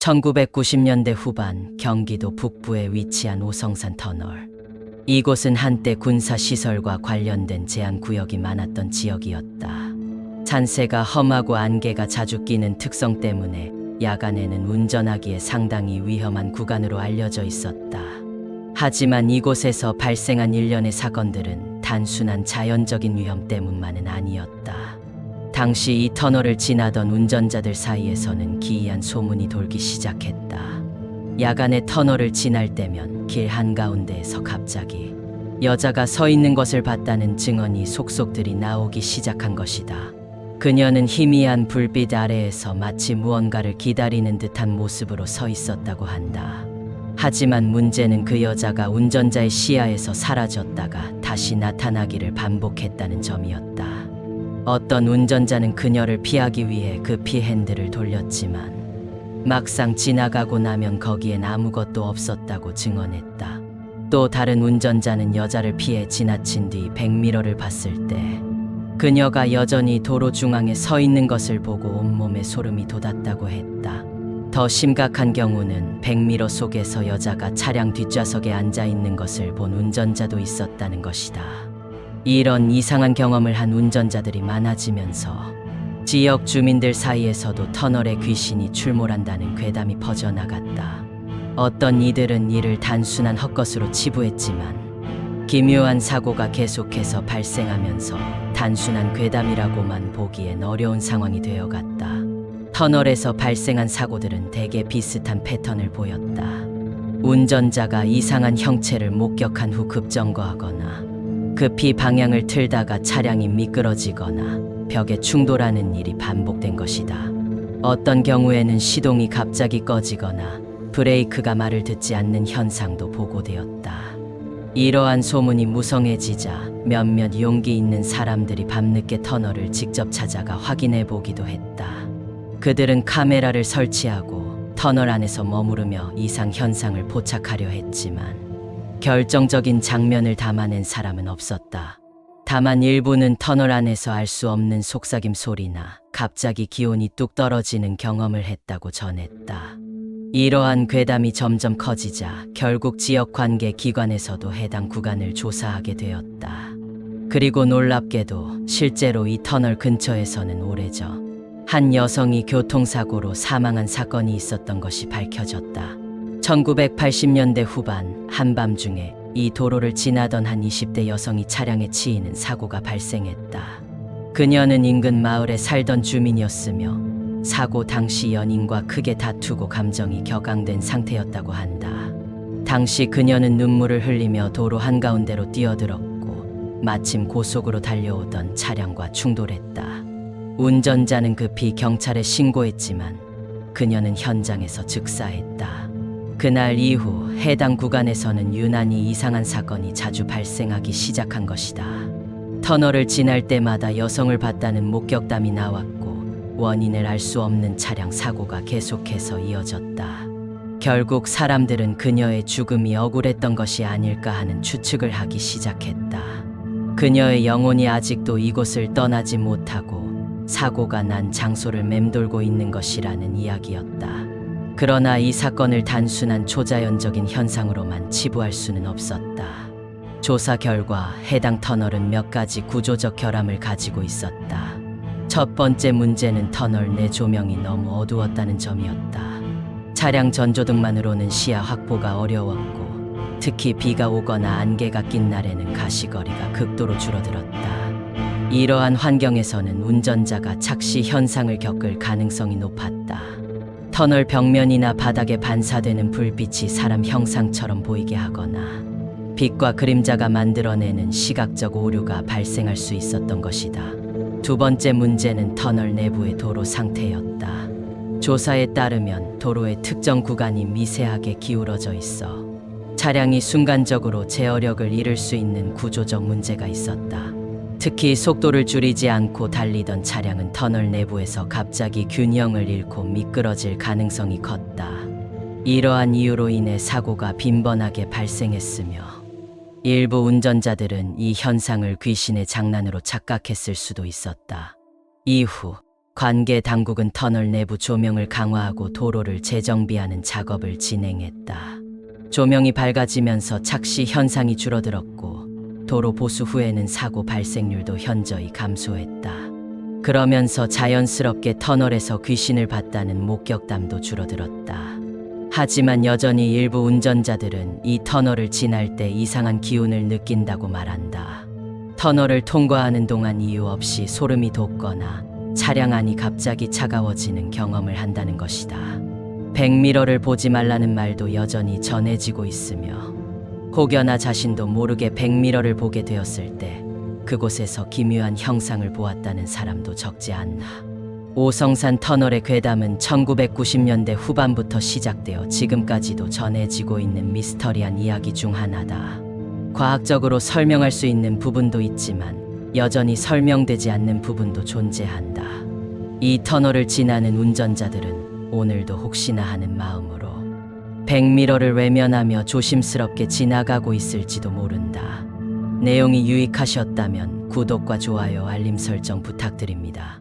1990년대 후반 경기도 북부에 위치한 오성산 터널. 이곳은 한때 군사시설과 관련된 제한구역이 많았던 지역이었다. 잔세가 험하고 안개가 자주 끼는 특성 때문에 야간에는 운전하기에 상당히 위험한 구간으로 알려져 있었다. 하지만 이곳에서 발생한 일련의 사건들은 단순한 자연적인 위험 때문만은 아니었다. 당시 이 터널을 지나던 운전자들 사이에서는 기이한 소문이 돌기 시작했다. 야간에 터널을 지날 때면 길 한가운데에서 갑자기 여자가 서 있는 것을 봤다는 증언이 속속들이 나오기 시작한 것이다. 그녀는 희미한 불빛 아래에서 마치 무언가를 기다리는 듯한 모습으로 서 있었다고 한다. 하지만 문제는 그 여자가 운전자의 시야에서 사라졌다가 다시 나타나기를 반복했다는 점이었다. 어떤 운전자는 그녀를 피하기 위해 급히 핸들을 돌렸지만 막상 지나가고 나면 거기엔 아무것도 없었다고 증언했다. 또 다른 운전자는 여자를 피해 지나친 뒤 백미러를 봤을 때 그녀가 여전히 도로 중앙에 서 있는 것을 보고 온몸에 소름이 돋았다고 했다. 더 심각한 경우는 백미러 속에서 여자가 차량 뒷좌석에 앉아 있는 것을 본 운전자도 있었다는 것이다. 이런 이상한 경험을 한 운전자들이 많아지면서 지역 주민들 사이에서도 터널에 귀신이 출몰한다는 괴담이 퍼져나갔다. 어떤 이들은 이를 단순한 헛것으로 치부했지만 기묘한 사고가 계속해서 발생하면서 단순한 괴담이라고만 보기엔 어려운 상황이 되어갔다. 터널에서 발생한 사고들은 대개 비슷한 패턴을 보였다. 운전자가 이상한 형체를 목격한 후 급정거하거나 급히 방향을 틀다가 차량이 미끄러지거나 벽에 충돌하는 일이 반복된 것이다. 어떤 경우에는 시동이 갑자기 꺼지거나 브레이크가 말을 듣지 않는 현상도 보고되었다. 이러한 소문이 무성해지자 몇몇 용기 있는 사람들이 밤늦게 터널을 직접 찾아가 확인해 보기도 했다. 그들은 카메라를 설치하고 터널 안에서 머무르며 이상 현상을 포착하려 했지만 결정적인 장면을 담아낸 사람은 없었다. 다만 일부는 터널 안에서 알 수 없는 속삭임 소리나 갑자기 기온이 뚝 떨어지는 경험을 했다고 전했다. 이러한 괴담이 점점 커지자 결국 지역 관계 기관에서도 해당 구간을 조사하게 되었다. 그리고 놀랍게도 실제로 이 터널 근처에서는 오래전 한 여성이 교통사고로 사망한 사건이 있었던 것이 밝혀졌다. 1980년대 후반 한밤중에 이 도로를 지나던 한 20대 여성이 차량에 치이는 사고가 발생했다. 그녀는 인근 마을에 살던 주민이었으며 사고 당시 연인과 크게 다투고 감정이 격앙된 상태였다고 한다. 당시 그녀는 눈물을 흘리며 도로 한가운데로 뛰어들었고 마침 고속으로 달려오던 차량과 충돌했다. 운전자는 급히 경찰에 신고했지만 그녀는 현장에서 즉사했다. 그날 이후 해당 구간에서는 유난히 이상한 사건이 자주 발생하기 시작한 것이다. 터널을 지날 때마다 여성을 봤다는 목격담이 나왔고 원인을 알 수 없는 차량 사고가 계속해서 이어졌다. 결국 사람들은 그녀의 죽음이 억울했던 것이 아닐까 하는 추측을 하기 시작했다. 그녀의 영혼이 아직도 이곳을 떠나지 못하고 사고가 난 장소를 맴돌고 있는 것이라는 이야기였다. 그러나 이 사건을 단순한 초자연적인 현상으로만 치부할 수는 없었다. 조사 결과 해당 터널은 몇 가지 구조적 결함을 가지고 있었다. 첫 번째 문제는 터널 내 조명이 너무 어두웠다는 점이었다. 차량 전조등만으로는 시야 확보가 어려웠고 특히 비가 오거나 안개가 낀 날에는 가시거리가 극도로 줄어들었다. 이러한 환경에서는 운전자가 착시 현상을 겪을 가능성이 높았다. 터널 벽면이나 바닥에 반사되는 불빛이 사람 형상처럼 보이게 하거나 빛과 그림자가 만들어내는 시각적 오류가 발생할 수 있었던 것이다. 두 번째 문제는 터널 내부의 도로 상태였다. 조사에 따르면 도로의 특정 구간이 미세하게 기울어져 있어 차량이 순간적으로 제어력을 잃을 수 있는 구조적 문제가 있었다. 특히 속도를 줄이지 않고 달리던 차량은 터널 내부에서 갑자기 균형을 잃고 미끄러질 가능성이 컸다. 이러한 이유로 인해 사고가 빈번하게 발생했으며 일부 운전자들은 이 현상을 귀신의 장난으로 착각했을 수도 있었다. 이후 관계 당국은 터널 내부 조명을 강화하고 도로를 재정비하는 작업을 진행했다. 조명이 밝아지면서 착시 현상이 줄어들었고 도로 보수 후에는 사고 발생률도 현저히 감소했다. 그러면서 자연스럽게 터널에서 귀신을 봤다는 목격담도 줄어들었다. 하지만 여전히 일부 운전자들은 이 터널을 지날 때 이상한 기운을 느낀다고 말한다. 터널을 통과하는 동안 이유 없이 소름이 돋거나 차량 안이 갑자기 차가워지는 경험을 한다는 것이다. 백미러를 보지 말라는 말도 여전히 전해지고 있으며 혹여나 자신도 모르게 백미러를 보게 되었을 때 그곳에서 기묘한 형상을 보았다는 사람도 적지 않나. 오성산 터널의 괴담은 1990년대 후반부터 시작되어 지금까지도 전해지고 있는 미스터리한 이야기 중 하나다. 과학적으로 설명할 수 있는 부분도 있지만 여전히 설명되지 않는 부분도 존재한다. 이 터널을 지나는 운전자들은 오늘도 혹시나 하는 마음으로 백미러를 외면하며 조심스럽게 지나가고 있을지도 모른다. 내용이 유익하셨다면 구독과 좋아요, 알림 설정 부탁드립니다.